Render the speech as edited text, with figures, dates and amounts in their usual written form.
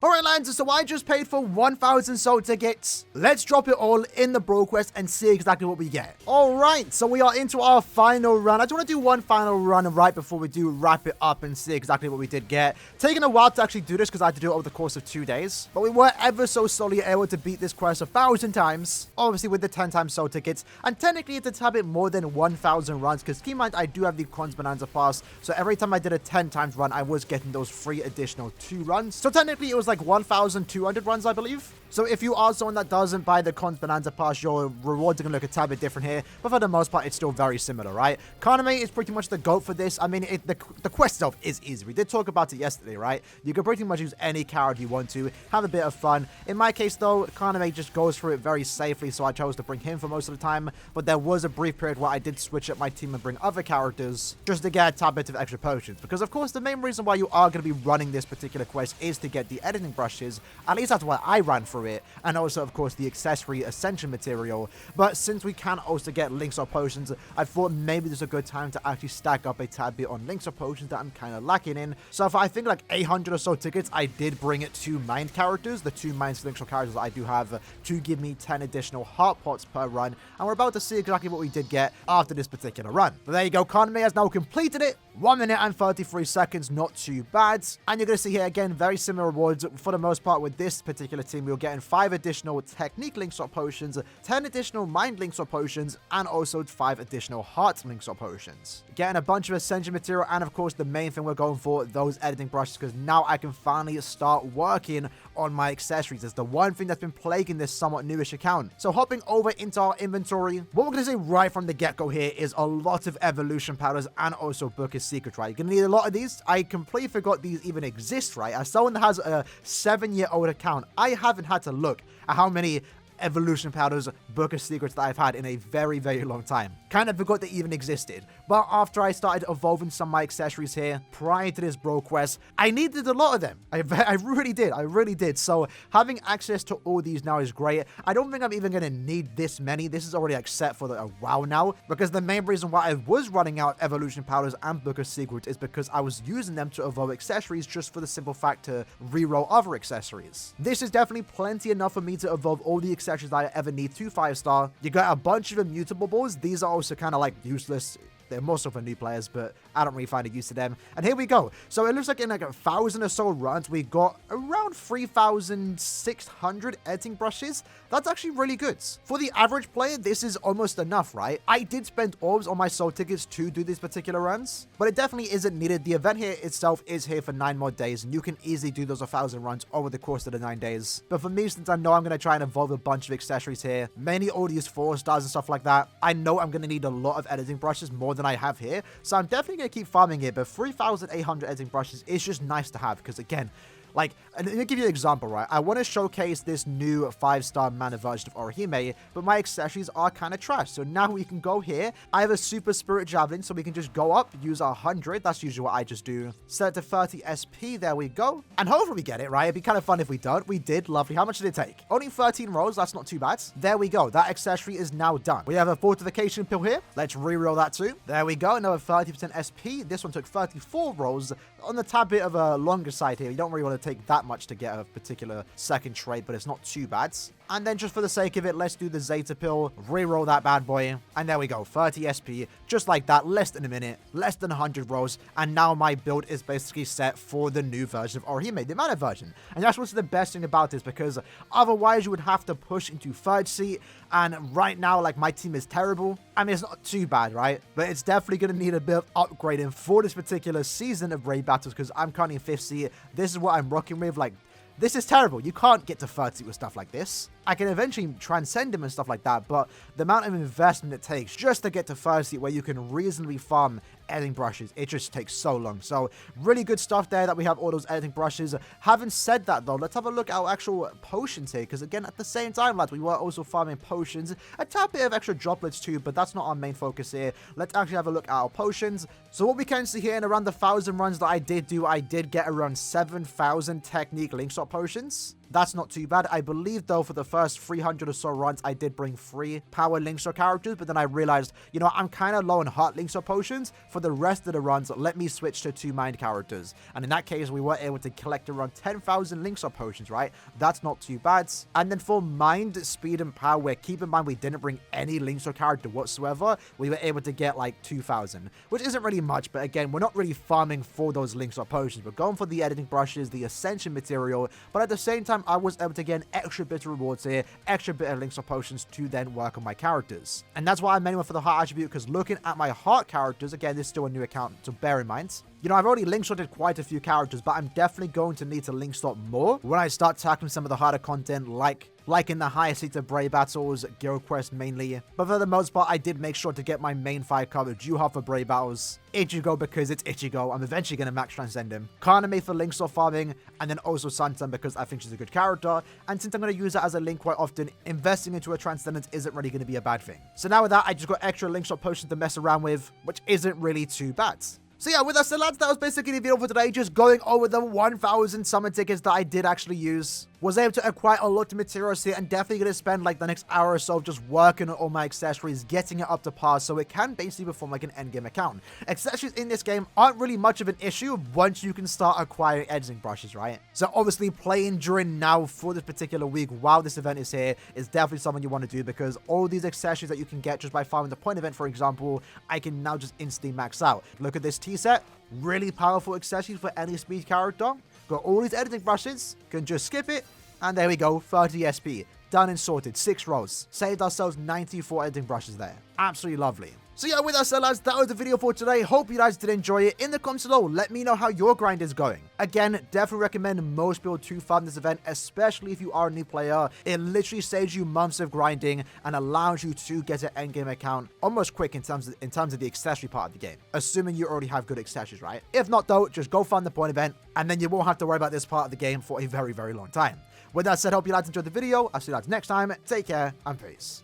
Alright, Lancer, so I just paid for 1,000 soul tickets. Let's drop it all in the Brawl Quest and see exactly what we get. Alright, so we are into our final run. I just want to do one final run right before we do wrap it up and see exactly what we did get. Taking a while to actually do this because I had to do it over the course of 2 days. But we were ever so slowly able to beat this quest 1,000 times. Obviously with the 10 times soul tickets. And technically it's a tad bit more than 1,000 runs because keep in mind I do have the Cons Bonanza Pass. So every time I did a 10 times run, I was getting those free additional 2 runs. So technically it was like 1,200 runs, I believe. So if you are someone that doesn't buy the Cons Bonanza Pass, your rewards are going to look a tad bit different here. But for the most part, it's still very similar, right? Kaname is pretty much the GOAT for this. I mean, the quest itself is easy. We did talk about it yesterday, right? You can pretty much use any character you want to, have a bit of fun. In my case, though, Kaname just goes through it very safely, so I chose to bring him for most of the time. But there was a brief period where I did switch up my team and bring other characters just to get a tad bit of extra potions. Because, of course, the main reason why you are going to be running this particular quest is to get the editing brushes. At least that's why I ran through it. And also, of course, the accessory ascension material. But since we can also get links or potions, I thought maybe there's a good time to actually stack up a tad bit on links or potions that I'm kind of lacking in. So for I think like 800 or so tickets, I did bring it 2 mined characters, the 2 mined links or characters that I do have to give me 10 additional heart pots per run. And we're about to see exactly what we did get after this particular run. But there you go, Kaname has now completed it. 1 minute and 33 seconds, not too bad. And you're going to see here again, very similar rewards for the most part with this particular team. We were getting 5 additional technique links or potions, 10 additional mind links or potions, and also 5 additional heart links or potions. Getting a bunch of ascension material, and of course the main thing we're going for, those editing brushes, because now I can finally start working on my accessories. It's the one thing that's been plaguing this somewhat newish account. So hopping over into our inventory, what we're going to say right from the get-go here is a lot of evolution powders and also Booker's Secret, right? You're going to need a lot of these. I completely forgot these even exist, right? As someone that has a 7-year-old account, I haven't had to look at how many evolution powders, Booker's Secrets that I've had in a very, very long time. Kind of forgot they even existed. But after I started evolving some of my accessories here, prior to this Brawl Quest, I needed a lot of them. I really did. So having access to all these now is great. I don't think I'm even going to need this many. This is already like set for a while now, because the main reason why I was running out evolution powders and Booker's Secrets is because I was using them to evolve accessories just for the simple fact to reroll other accessories. This is definitely plenty enough for me to evolve all the accessories that I ever need to 5-star. You got a bunch of immutable balls. These are also kind of like useless. They're more so for new players, but I don't really find a use to them. And here we go. So it looks like in like 1,000 or so runs, we got around 3,600 editing brushes. That's actually really good. For the average player, this is almost enough, right? I did spend orbs on my soul tickets to do these particular runs, but it definitely isn't needed. The event here itself is here for 9 more days, and you can easily do those 1,000 runs over the course of the 9 days. But for me, since I know I'm going to try and evolve a bunch of accessories here, mainly all these 4-stars and stuff like that, I know I'm going to need a lot of editing brushes, more than I have here. So I'm definitely going to keep farming it, but 3,800 editing brushes is just nice to have, because again, like, and let me give you an example, right? I want to showcase this new 5-star mana version of Aaroniero, but my accessories are kind of trash. So now we can go here. I have a super spirit javelin, so we can just go up, use 100. That's usually what I just do. Set it to 30 SP. There we go. And hopefully we get it, right? It'd be kind of fun if we don't. We did. Lovely. How much did it take? Only 13 rolls. That's not too bad. There we go. That accessory is now done. We have a fortification pill here. Let's reroll that too. There we go. Another 30% SP. This one took 34 rolls. On the tad bit of a longer side here. You don't really want to take that much to get a particular second trait, but it's not too bad. And then just for the sake of it, let's do the Zeta pill, reroll that bad boy, and there we go, 30 SP, just like that, less than a minute, less than 100 rolls, and now my build is basically set for the new version of Aaroniero, the mana version. And that's what's the best thing about this, because otherwise you would have to push into 3rd seat, and right now, like, my team is terrible. I mean, it's not too bad, right? But it's definitely going to need a bit of upgrading for this particular season of raid battles, because I'm currently in 5th seat. This is what I'm rocking with, like, this is terrible. You can't get to 3rd seat with stuff like this. I can eventually transcend him and stuff like that, but the amount of investment it takes just to get to 3rd seat where you can reasonably farm editing brushes, it just takes so long. So really good stuff there that we have all those editing brushes. Having said that though, let's have a look at our actual potions here, because again, at the same time, lads, we were also farming potions, a tad bit of extra droplets too, but that's not our main focus here. Let's actually have a look at our potions. So what we can see here, in around the 1,000 runs that I did do, I did get around 7,000 technique link shot potions. That's not too bad. I believe, though, for the first 300 or so runs, I did bring 3 power links or characters, but then I realized, you know, I'm kind of low on heart links or potions. For for the rest of the runs, let me switch to 2 mind characters. And in that case, we were able to collect around 10,000 link swap potions, right? That's not too bad. And then for mind, speed, and power, keep in mind we didn't bring any link swap character whatsoever. We were able to get like 2,000, which isn't really much. But again, we're not really farming for those link swap potions. We're going for the editing brushes, the ascension material. But at the same time, I was able to get an extra bit of rewards here, extra bit of link swap potions to then work on my characters. And that's why I mainly went for the heart attribute, because looking at my heart characters, again, this is still a new account, so bear in mind. You know, I've already link sorted quite a few characters, but I'm definitely going to need to link sort more when I start tackling some of the harder content, like in the higher seats of Brave battles, Guild Quest mainly. But for the most part, I did make sure to get my main 5 covered. Juha for Brave battles, Ichigo because it's Ichigo. I'm eventually going to max transcend him. Kaname for link sort farming, and then also Santan because I think she's a good character. And since I'm going to use her as a link quite often, investing into a transcendence isn't really going to be a bad thing. So now with that, I just got extra link sort potions to mess around with, which isn't really too bad. So yeah, with that said, lads, that was basically the video for today, just going over the 1,000 summon tickets that I did actually use. Was able to acquire a lot of materials here, and definitely going to spend like the next hour or so just working on all my accessories, getting it up to par so it can basically perform like an endgame account. Accessories in this game aren't really much of an issue once you can start acquiring editing brushes, right? So obviously playing during now for this particular week while this event is here is definitely something you want to do, because all these accessories that you can get just by farming the point event, for example, I can now just instantly max out. Look at this T set, really powerful accessories for any speed character. Got all these editing brushes, can just skip it, and there we go, 30 SP. Done and sorted, 6 rolls. Saved ourselves 94 editing brushes there. Absolutely lovely. So yeah, with that said, lads, that was the video for today. Hope you guys did enjoy it. In the comments below, let me know how your grind is going. Again, definitely recommend most people to farm this event, especially if you are a new player. It literally saves you months of grinding and allows you to get an endgame account almost quick in terms of the accessory part of the game. Assuming you already have good accessories, right? If not though, just go farm the point event and then you won't have to worry about this part of the game for a very, very long time. With that said, hope you guys enjoyed the video. I'll see you guys next time. Take care and peace.